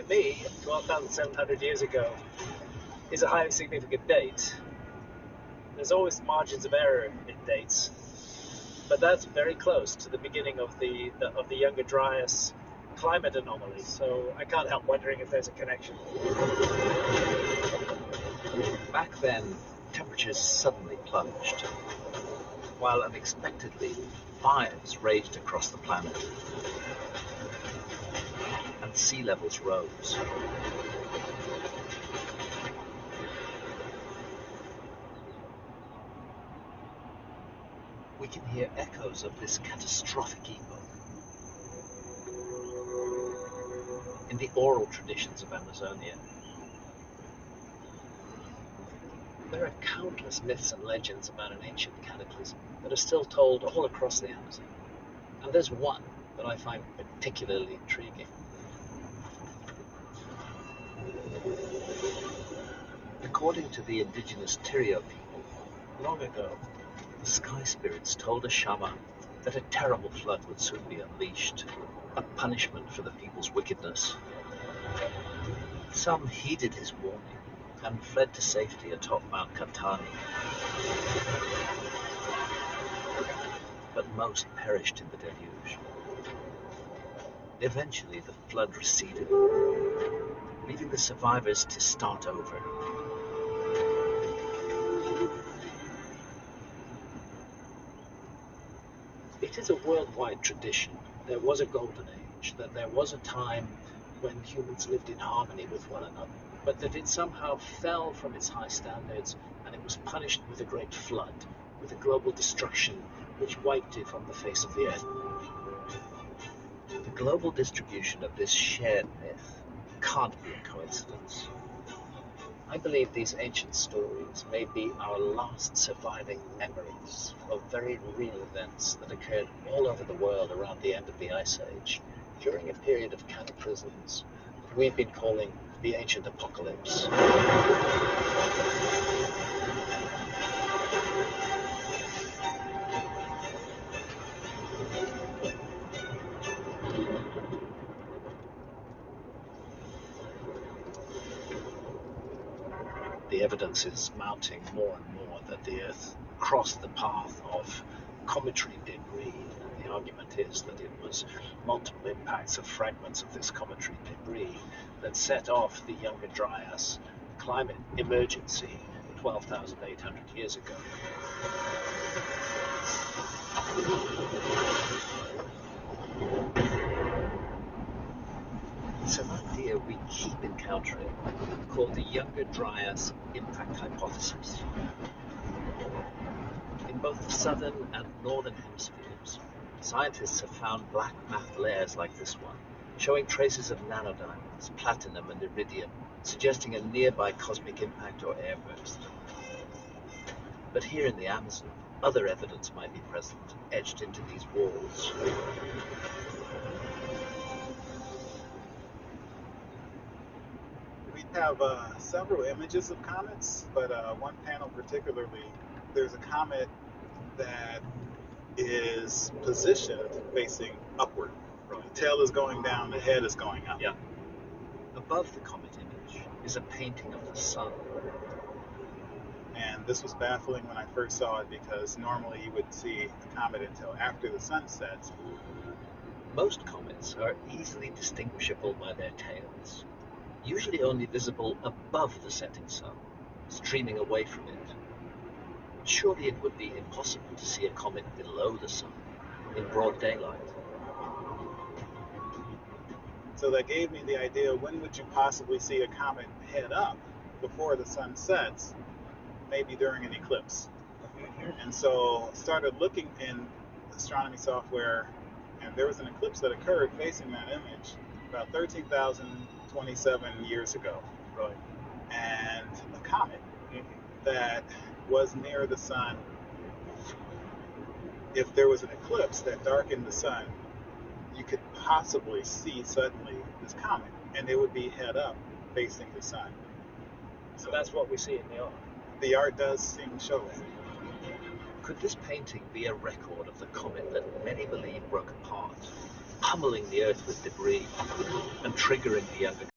to me, 12,700 years ago is a highly significant date. There's always margins of error in dates, but that's very close to the beginning of the Younger Dryas climate anomaly. So I can't help wondering if there's a connection. Back then, temperatures suddenly plunged, while unexpectedly fires raged across the planet, and sea levels rose. We can hear echoes of this catastrophic epoch in the oral traditions of Amazonia. There are countless myths and legends about an ancient cataclysm that are still told all across the Amazon. And there's one that I find particularly intriguing. According to the indigenous Tirio people, long ago, the sky spirits told a shaman that a terrible flood would soon be unleashed, a punishment for the people's wickedness. Some heeded his warning and fled to safety atop Mount Katani, but most perished in the deluge. Eventually, the flood receded, leaving the survivors to start over. It is a worldwide tradition. There was a golden age, that there was a time when humans lived in harmony with one another, but that it somehow fell from its high standards and it was punished with a great flood, with a global destruction which wiped it from the face of the earth. The global distribution of this shared myth can't be a coincidence. I believe these ancient stories may be our last surviving memories of very real events that occurred all over the world around the end of the Ice Age, during a period of cataclysms that we've been calling the Ancient Apocalypse. The evidence is mounting more and more that the Earth crossed the path of cometary debris. And the argument is that it was multiple impacts of fragments of this cometary debris that set off the Younger Dryas climate emergency 12,800 years ago. It's an idea we keep encountering, called the Younger Dryas impact hypothesis. In both the southern and northern hemispheres, scientists have found black matte layers like this one, showing traces of nanodiamonds, platinum and iridium, suggesting a nearby cosmic impact or airburst. But here in the Amazon, other evidence might be present, etched into these walls. We have several images of comets, but one panel particularly, there's a comet that is positioned facing upward. The tail is going down, the head is going up. Yeah. Above the comet image is a painting of the sun. And this was baffling when I first saw it because normally you wouldn't see the comet until after the sun sets. Most comets are easily distinguishable by their tails, usually only visible above the setting sun, streaming away from it. Surely it would be impossible to see a comet below the sun, in broad daylight. So that gave me the idea, when would you possibly see a comet head up before the sun sets? Maybe during an eclipse. And so started looking in astronomy software, and there was an eclipse that occurred facing that image about 13,027 years ago. Right. And a comet that was near the sun, if there was an eclipse that darkened the sun, you could possibly see suddenly this comet, and it would be head up facing the sun. So that's what we see in the art. The art does seem to show that. Could this painting be a record of the comet that many believe broke apart, pummeling the Earth with debris and triggering the Younger